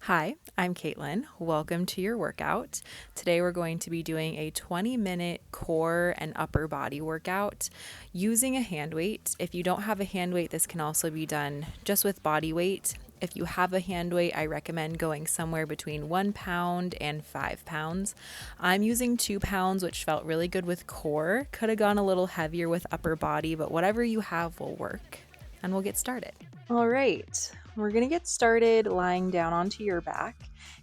Hi, I'm Caitlin. Welcome to your workout. Today we're going to be doing a 20-minute core and upper body workout using a hand weight. If you don't have a hand weight, this can also be done just with body weight. If you have a hand weight, I recommend going somewhere between 1 pound and 5 pounds. I'm using 2 pounds, which felt really good with core. Could have gone a little heavier with upper body, but whatever you have will work. And we'll get started. All right, we're going to get started lying down onto your back.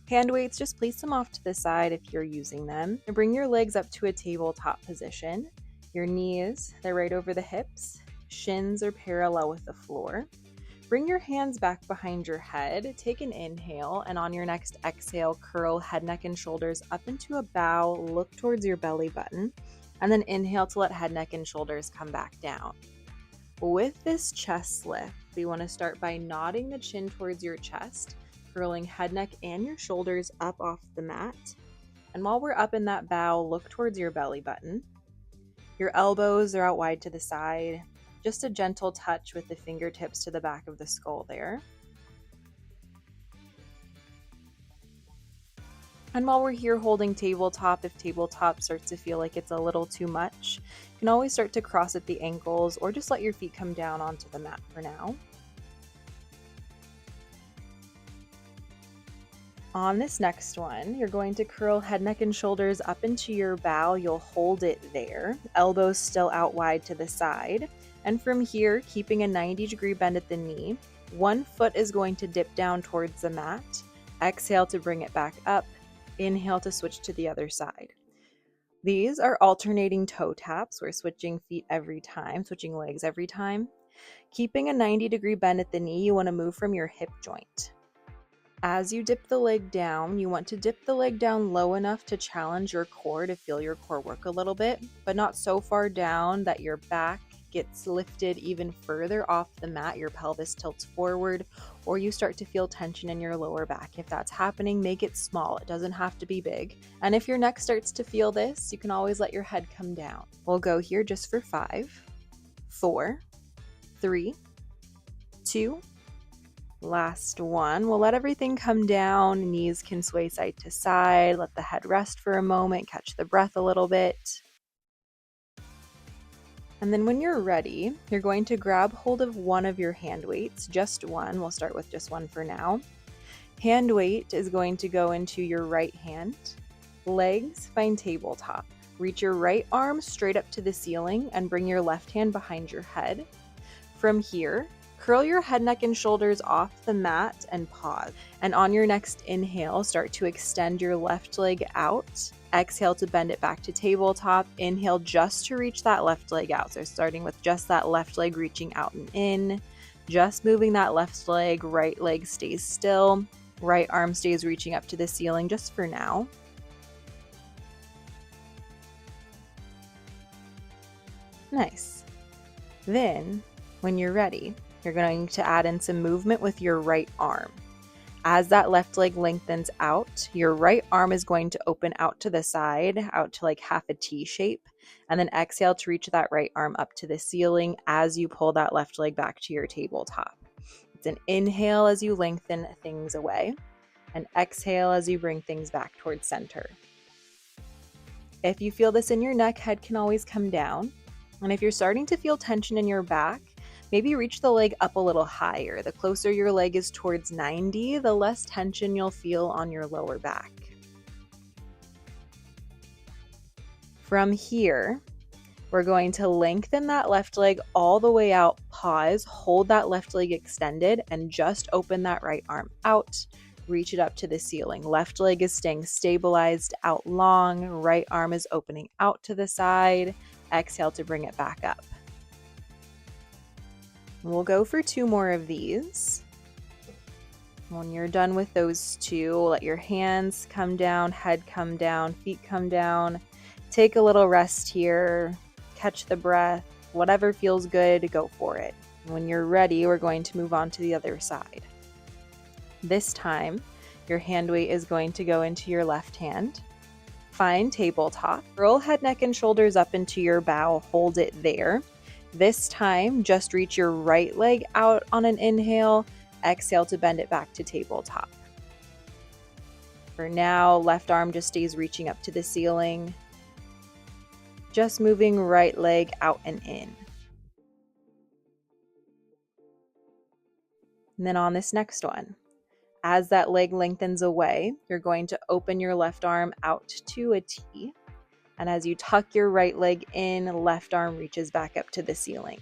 Hand weights, just place them off to the side if you're using them. And bring your legs up to a tabletop position. Your knees, they're right over the hips. Shins are parallel with the floor. Bring your hands back behind your head. Take an inhale, and on your next exhale, curl head, neck, and shoulders up into a bow. Look towards your belly button. And then inhale to let head, neck, and shoulders come back down. With this chest lift, we want to start by nodding the chin towards your chest, curling head, neck, and your shoulders up off the mat. And while we're up in that bow, look towards your belly button. Your elbows are out wide to the side. Just a gentle touch with the fingertips to the back of the skull there. And while we're here holding tabletop, if tabletop starts to feel like it's a little too much, you can always start to cross at the ankles or just let your feet come down onto the mat for now. On this next one, you're going to curl head, neck, and shoulders up into your bow. You'll hold it there, elbows still out wide to the side. And from here, keeping a 90-degree bend at the knee, one foot is going to dip down towards the mat. Exhale to bring it back up. Inhale to switch to the other side. These are alternating toe taps. We're switching feet every time, switching legs every time. Keeping a 90-degree bend at the knee, you want to move from your hip joint. As you dip the leg down, you want to dip the leg down low enough to challenge your core, to feel your core work a little bit, but not so far down that your back gets lifted even further off the mat, your pelvis tilts forward, or you start to feel tension in your lower back. If that's happening, make it small. It doesn't have to be big. And if your neck starts to feel this, you can always let your head come down. We'll go here just for 5, 4, 3, 2, last one. We'll let everything come down. Knees can sway side to side. Let the head rest for a moment. Catch the breath a little bit. And then when you're ready, you're going to grab hold of one of your hand weights, just one. We'll start with just one for now. Hand weight is going to go into your right hand. Legs find tabletop. Reach your right arm straight up to the ceiling and bring your left hand behind your head. From here, curl your head, neck, and shoulders off the mat and pause. And on your next inhale, start to extend your left leg out. Exhale to bend it back to tabletop. Inhale just to reach that left leg out. So starting with just that left leg reaching out and in. Just moving that left leg, right leg stays still. Right arm stays reaching up to the ceiling just for now. Nice. Then, when you're ready, you're going to add in some movement with your right arm. As that left leg lengthens out, your right arm is going to open out to the side, out to like half a T shape, and then exhale to reach that right arm up to the ceiling as you pull that left leg back to your tabletop. It's an inhale as you lengthen things away, and exhale as you bring things back towards center. If you feel this in your neck, head can always come down. And if you're starting to feel tension in your back, maybe reach the leg up a little higher. The closer your leg is towards 90, the less tension you'll feel on your lower back. From here, we're going to lengthen that left leg all the way out, pause, hold that left leg extended, and just open that right arm out. Reach it up to the ceiling. Left leg is staying stabilized out long, right arm is opening out to the side. Exhale to bring it back up. We'll go for 2 more of these. When you're done with those 2, let your hands come down, head come down, feet come down. Take a little rest here, catch the breath, whatever feels good, go for it. When you're ready, we're going to move on to the other side. This time, your hand weight is going to go into your left hand. Find tabletop. Roll head, neck, and shoulders up into your bow. Hold it there. This time, just reach your right leg out on an inhale. Exhale to bend it back to tabletop. For now, left arm just stays reaching up to the ceiling. Just moving right leg out and in. And then on this next one, as that leg lengthens away, you're going to open your left arm out to a T. And as you tuck your right leg in, left arm reaches back up to the ceiling.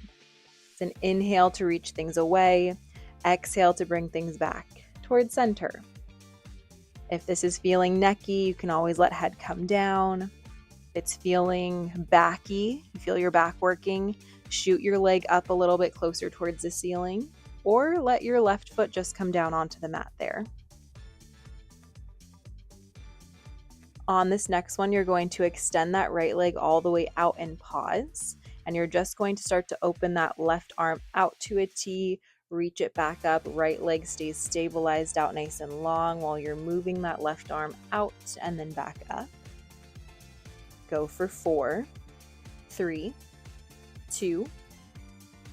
It's an inhale to reach things away, exhale to bring things back towards center. If this is feeling necky, you can always let head come down. If it's feeling backy, you feel your back working, shoot your leg up a little bit closer towards the ceiling, or let your left foot just come down onto the mat there. On this next one, you're going to extend that right leg all the way out and pause. And you're just going to start to open that left arm out to a T, reach it back up, right leg stays stabilized out nice and long while you're moving that left arm out and then back up. Go for 4, 3, 2,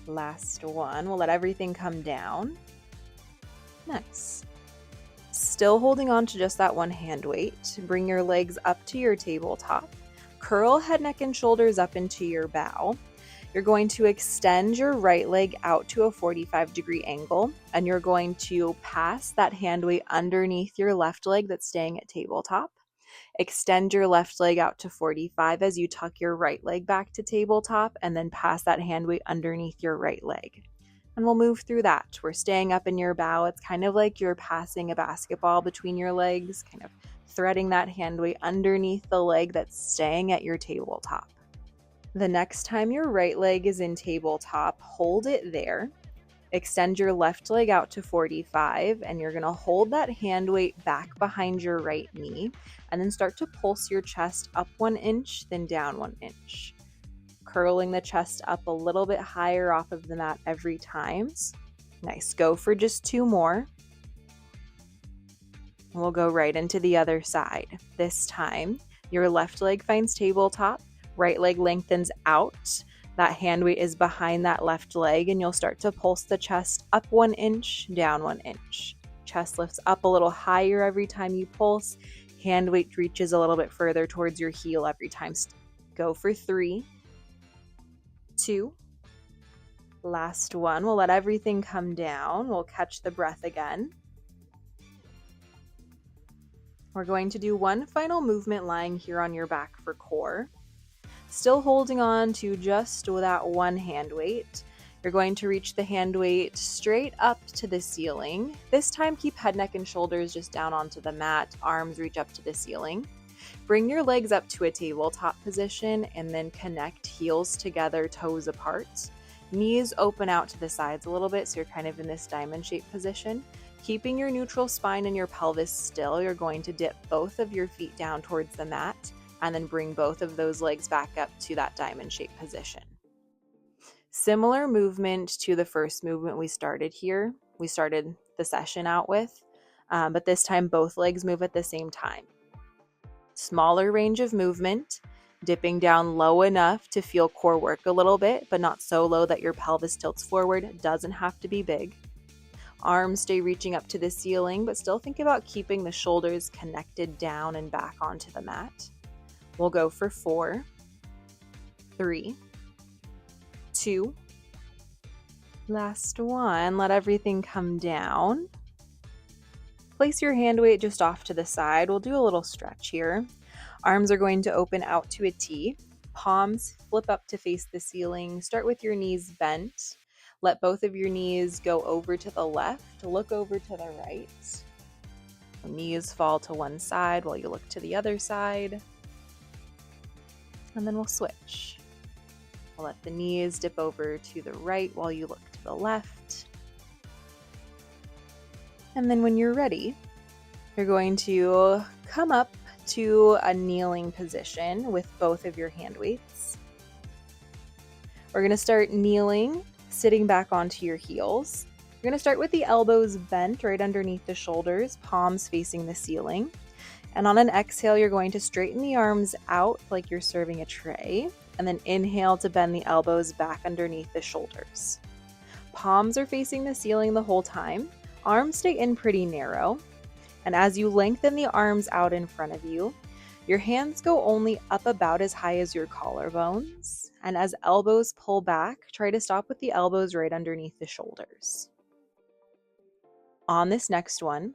last one. We'll let everything come down. Nice. Still holding on to just that one hand weight. Bring your legs up to your tabletop. Curl head, neck, and shoulders up into your bow. You're going to extend your right leg out to a 45-degree angle, and you're going to pass that hand weight underneath your left leg that's staying at tabletop. Extend your left leg out to 45 as you tuck your right leg back to tabletop, and then pass that hand weight underneath your right leg. And we'll move through that. We're staying up in your bow. It's kind of like you're passing a basketball between your legs, kind of threading that hand weight underneath the leg that's staying at your tabletop. The next time your right leg is in tabletop, hold it there. Extend your left leg out to 45, and you're going to hold that hand weight back behind your right knee, and then start to pulse your chest up 1 inch, then down 1 inch. Curling the chest up a little bit higher off of the mat every time. Nice. Go for just 2 more. We'll go right into the other side. This time, your left leg finds tabletop, right leg lengthens out. That hand weight is behind that left leg, and you'll start to pulse the chest up 1 inch, down 1 inch. Chest lifts up a little higher every time you pulse. Hand weight reaches a little bit further towards your heel every time. Go for 3, 2, last one. We'll let everything come down. We'll catch the breath again. We're going to do one final movement lying here on your back for core. Still holding on to just that one hand weight. You're going to reach the hand weight straight up to the ceiling. This time, keep head, neck, and shoulders just down onto the mat. Arms reach up to the ceiling. Bring your legs up to a tabletop position and then connect heels together, toes apart. Knees open out to the sides a little bit, so you're kind of in this diamond shaped position. Keeping your neutral spine and your pelvis still, you're going to dip both of your feet down towards the mat and then bring both of those legs back up to that diamond shaped position. Similar movement to the first movement we started here. We started the session out with, but this time both legs move at the same time. Smaller range of movement, dipping down low enough to feel core work a little bit, but not so low that your pelvis tilts forward. It doesn't have to be big. Arms stay reaching up to the ceiling, but still think about keeping the shoulders connected down and back onto the mat. We'll go for 4, 3, 2, last one. Let everything come down. Place your hand weight just off to the side. We'll do a little stretch here. Arms are going to open out to a T. Palms flip up to face the ceiling. Start with your knees bent. Let both of your knees go over to the left. Look over to the right. Knees fall to one side while you look to the other side. And then we'll switch. We'll let the knees dip over to the right while you look to the left. And then when you're ready, you're going to come up to a kneeling position with both of your hand weights. We're going to start kneeling, sitting back onto your heels. You're going to start with the elbows bent right underneath the shoulders, palms facing the ceiling. And on an exhale, you're going to straighten the arms out like you're serving a tray, and then inhale to bend the elbows back underneath the shoulders. Palms are facing the ceiling the whole time. Arms stay in pretty narrow. And as you lengthen the arms out in front of you, your hands go only up about as high as your collarbones. And as elbows pull back, try to stop with the elbows right underneath the shoulders. On this next one,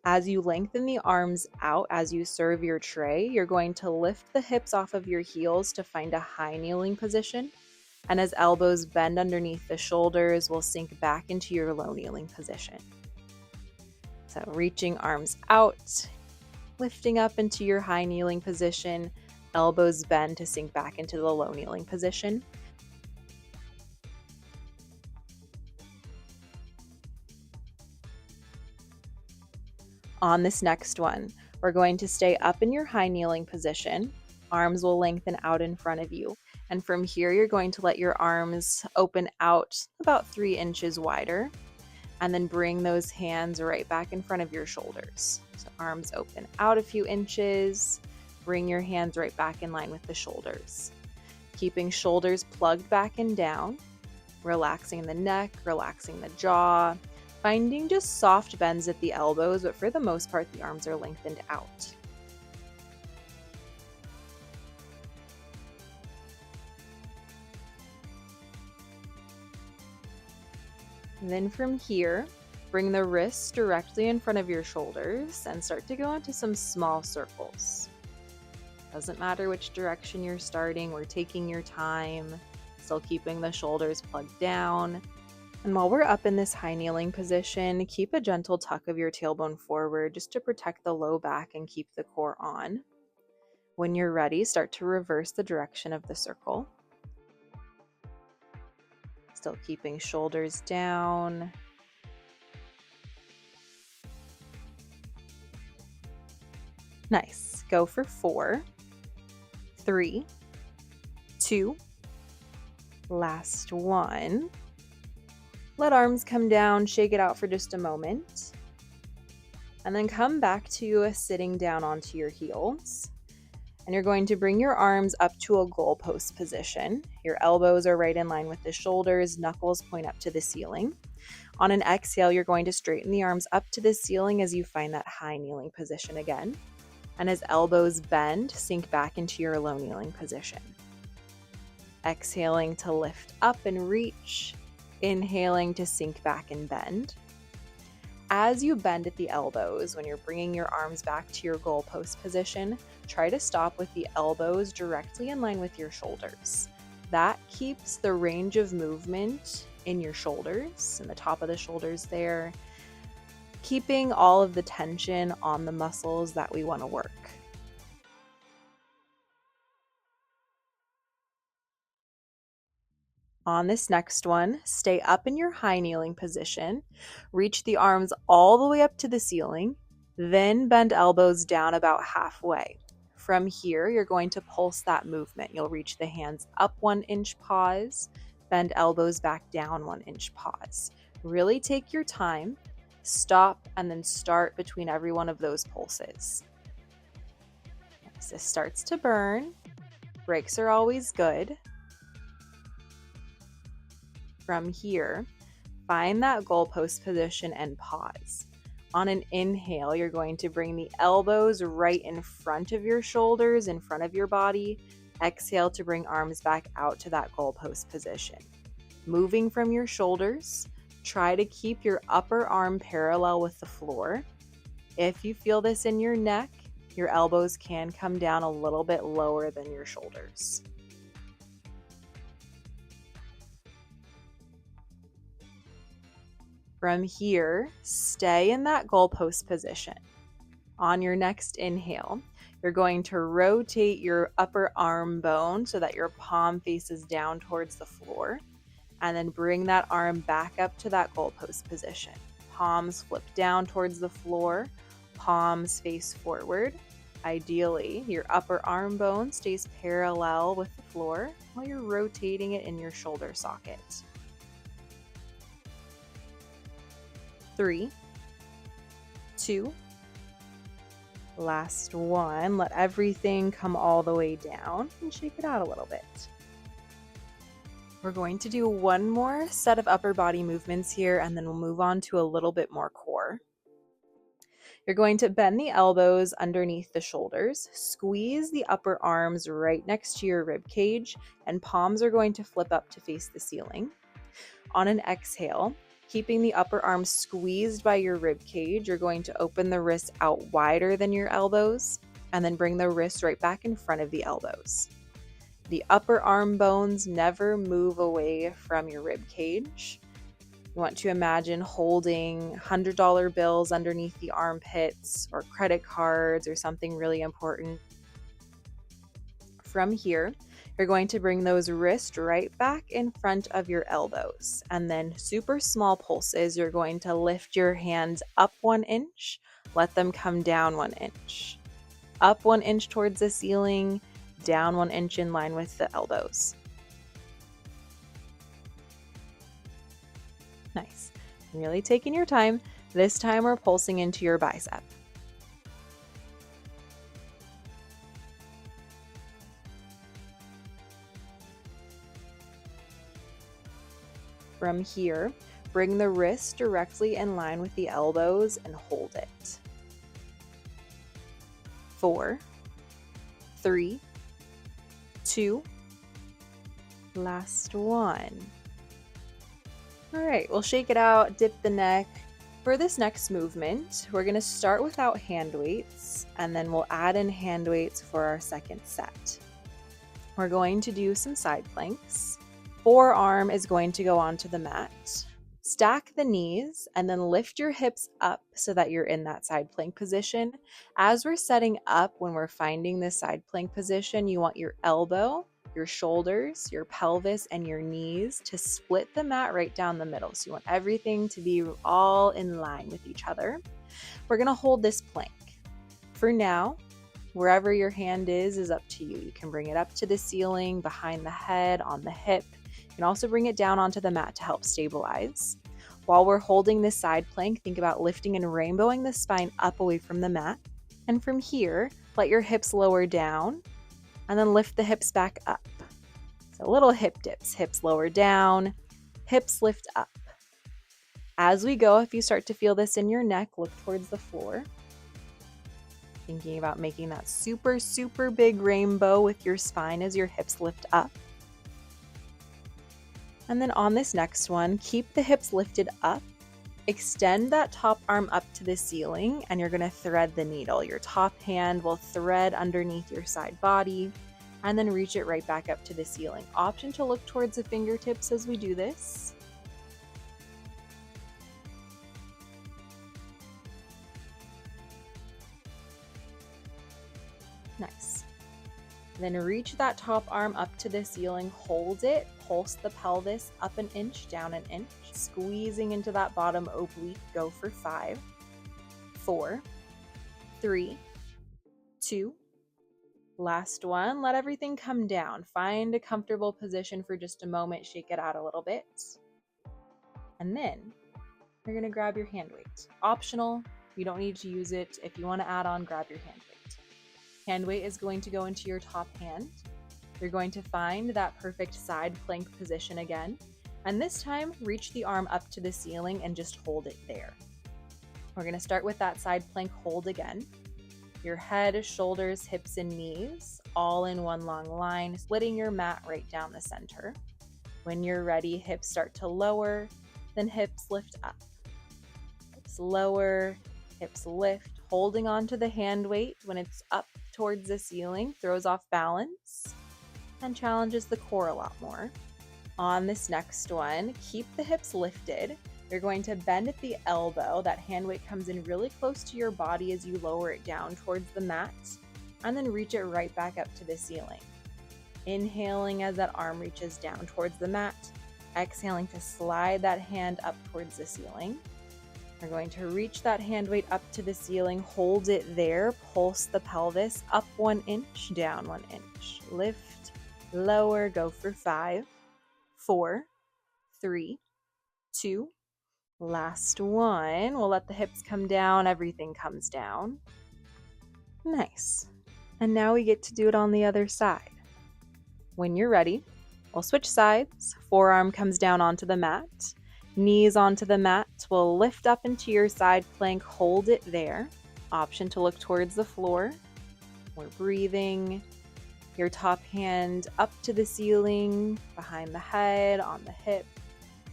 as you lengthen the arms out as you serve your tray, you're going to lift the hips off of your heels to find a high kneeling position. And as elbows bend underneath the shoulders, we'll sink back into your low kneeling position. So reaching arms out, lifting up into your high kneeling position, elbows bend to sink back into the low kneeling position. On this next one, we're going to stay up in your high kneeling position. Arms will lengthen out in front of you. And from here, you're going to let your arms open out about 3 inches wider. And then bring those hands right back in front of your shoulders. So arms open out a few inches. Bring your hands right back in line with the shoulders. Keeping shoulders plugged back and down. Relaxing the neck, relaxing the jaw. Finding just soft bends at the elbows, but for the most part, the arms are lengthened out. And then from here, bring the wrists directly in front of your shoulders and start to go into some small circles. Doesn't matter which direction you're starting, we're taking your time, still keeping the shoulders plugged down. And while we're up in this high kneeling position, keep a gentle tuck of your tailbone forward just to protect the low back and keep the core on. When you're ready, start to reverse the direction of the circle. Still keeping shoulders down. Nice. Go for 4, 3, 2, last one. Let arms come down, shake it out for just a moment. And then come back to sitting down onto your heels. And you're going to bring your arms up to a goalpost position. Your elbows are right in line with the shoulders, knuckles point up to the ceiling. On an exhale, you're going to straighten the arms up to the ceiling as you find that high kneeling position again. And as elbows bend, sink back into your low kneeling position. Exhaling to lift up and reach. Inhaling to sink back and bend. As you bend at the elbows, when you're bringing your arms back to your goalpost position, try to stop with the elbows directly in line with your shoulders. That keeps the range of movement in your shoulders, in the top of the shoulders there, keeping all of the tension on the muscles that we want to work. On this next one, stay up in your high kneeling position, reach the arms all the way up to the ceiling, then bend elbows down about halfway. From here, you're going to pulse that movement. You'll reach the hands up 1 inch, pause, bend elbows back down 1 inch, pause. Really take your time, stop, and then start between every one of those pulses. As this starts to burn, breaks are always good. From here, find that goalpost position and pause. On an inhale, you're going to bring the elbows right in front of your shoulders, in front of your body. Exhale to bring arms back out to that goalpost position. Moving from your shoulders, try to keep your upper arm parallel with the floor. If you feel this in your neck, your elbows can come down a little bit lower than your shoulders. From here, stay in that goalpost position. On your next inhale, you're going to rotate your upper arm bone so that your palm faces down towards the floor, and then bring that arm back up to that goalpost position. Palms flip down towards the floor, palms face forward. Ideally, your upper arm bone stays parallel with the floor while you're rotating it in your shoulder socket. 3, 2, last one. Let everything come all the way down and shake it out a little bit. We're going to do one more set of upper body movements here, and then we'll move on to a little bit more core. You're going to bend the elbows underneath the shoulders, squeeze the upper arms right next to your rib cage, and palms are going to flip up to face the ceiling. On an exhale, keeping the upper arms squeezed by your rib cage, you're going to open the wrists out wider than your elbows, and then bring the wrists right back in front of the elbows. The upper arm bones never move away from your rib cage. You want to imagine holding $100 bills underneath the armpits, or credit cards, or something really important. From here, you're going to bring those wrists right back in front of your elbows. And then super small pulses, you're going to lift your hands up 1 inch, let them come down 1 inch. Up 1 inch towards the ceiling, down 1 inch in line with the elbows. Nice. Really taking your time. This time we're pulsing into your bicep. From here, bring the wrist directly in line with the elbows and hold it. 4, 3, 2, last one. All right, we'll shake it out, dip the neck. For this next movement, we're going to start without hand weights, and then we'll add in hand weights for our second set. We're going to do some side planks. Forearm is going to go onto the mat. Stack the knees and then lift your hips up so that you're in that side plank position. As we're setting up, when we're finding this side plank position, you want your elbow, your shoulders, your pelvis, and your knees to split the mat right down the middle. So you want everything to be all in line with each other. We're going to hold this plank. For now, wherever your hand is up to you. You can bring it up to the ceiling, behind the head, on the hip. You can also bring it down onto the mat to help stabilize. While we're holding this side plank, think about lifting and rainbowing the spine up away from the mat. And from here, let your hips lower down and then lift the hips back up. So little hip dips, hips lower down, hips lift up. As we go, if you start to feel this in your neck, look towards the floor. Thinking about making that super, super big rainbow with your spine as your hips lift up. And then on this next one, keep the hips lifted up. Extend that top arm up to the ceiling, and you're going to thread the needle. Your top hand will thread underneath your side body, and then reach it right back up to the ceiling. Option to look towards the fingertips as we do this. Nice. Then reach that top arm up to the ceiling, hold it, pulse the pelvis up 1 inch, down 1 inch, squeezing into that bottom oblique. Go for 5, 4, 3, 2, last one. Let everything come down. Find a comfortable position for just a moment, shake it out a little bit. And then you're going to grab your hand weight. Optional, you don't need to use it. If you want to add on, grab your hand weight. Hand weight is going to go into your top hand. You're going to find that perfect side plank position again. And this time, reach the arm up to the ceiling and just hold it there. We're going to start with that side plank hold again. Your head, shoulders, hips, and knees all in one long line, splitting your mat right down the center. When you're ready, hips start to lower, then hips lift up. Hips lower, hips lift, holding on to the hand weight when it's up towards the ceiling, throws off balance and challenges the core a lot more. On this next one, keep the hips lifted. You're going to bend at the elbow. That hand weight comes in really close to your body as you lower it down towards the mat, and then reach it right back up to the ceiling. Inhaling as that arm reaches down towards the mat, exhaling to slide that hand up towards the ceiling. We're going to reach that hand weight up to the ceiling, hold it there, pulse the pelvis up 1 inch, down 1 inch. Lift, lower, go for 5, 4, 3, 2, last one. We'll let the hips come down, everything comes down. Nice. And now we get to do it on the other side. When you're ready, we'll switch sides. Forearm comes down onto the mat. Knees onto the mat. We'll lift up into your side plank, hold it there. Option to look towards the floor. We're breathing. Your top hand up to the ceiling, behind the head, on the hip,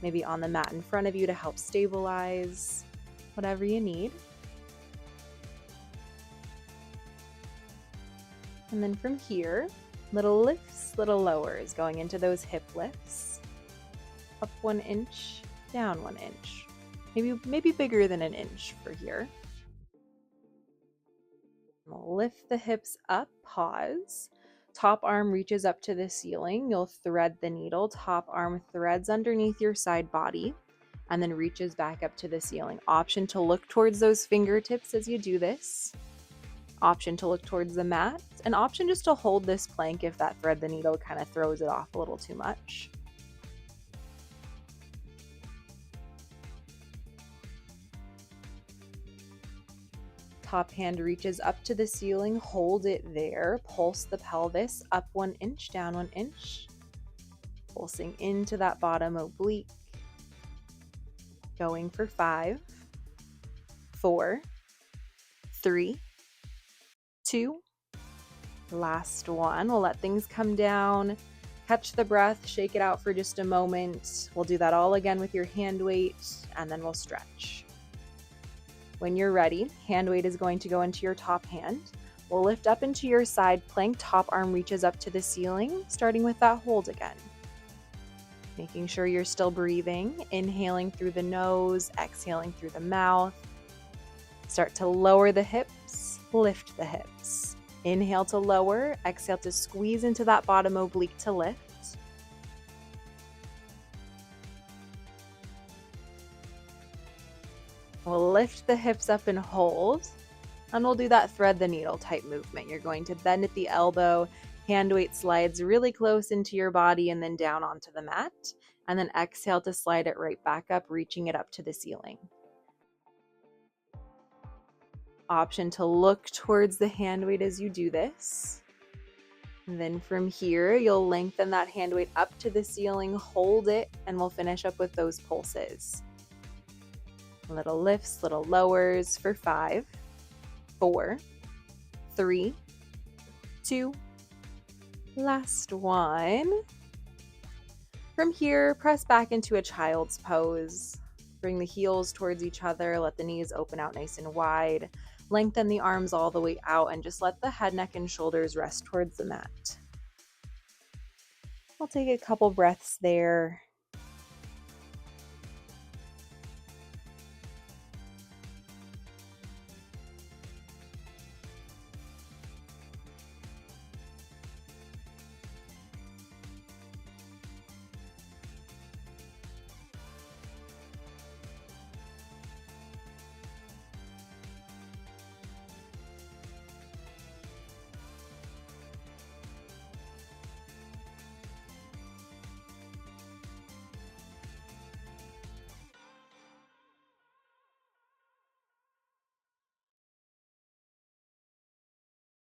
maybe on the mat in front of you to help stabilize, whatever you need. And then from here, little lifts, little lowers, going into those hip lifts. Up 1 inch, down 1 inch. Maybe bigger than an inch for here. We'll lift the hips up, pause. Top arm reaches up to the ceiling. You'll thread the needle. Top arm threads underneath your side body and then reaches back up to the ceiling. Option to look towards those fingertips as you do this. Option to look towards the mat. An option just to hold this plank if that thread the needle kind of throws it off a little too much. Top hand reaches up to the ceiling, hold it there, pulse the pelvis up 1 inch, down 1 inch, pulsing into that bottom oblique, going for 5, 4, 3, 2, last one. We'll let things come down, catch the breath, shake it out for just a moment. We'll do that all again with your hand weight, and then we'll stretch. When you're ready, hand weight is going to go into your top hand. We'll lift up into your side plank, top arm reaches up to the ceiling, starting with that hold again. Making sure you're still breathing, inhaling through the nose, exhaling through the mouth. Start to lower the hips, lift the hips. Inhale to lower, exhale to squeeze into that bottom oblique to lift. We'll lift the hips up and hold, and we'll do that thread the needle type movement. You're going to bend at the elbow, hand weight slides really close into your body and then down onto the mat, and then exhale to slide it right back up, reaching it up to the ceiling. Option to look towards the hand weight as you do this. And then from here, you'll lengthen that hand weight up to the ceiling, hold it, and we'll finish up with those pulses. Little lifts, little lowers for 5, 4, 3, 2, last one. From here, press back into a child's pose. Bring the heels towards each other, let the knees open out nice and wide. Lengthen the arms all the way out and just let the head, neck, and shoulders rest towards the mat. We'll take a couple breaths there.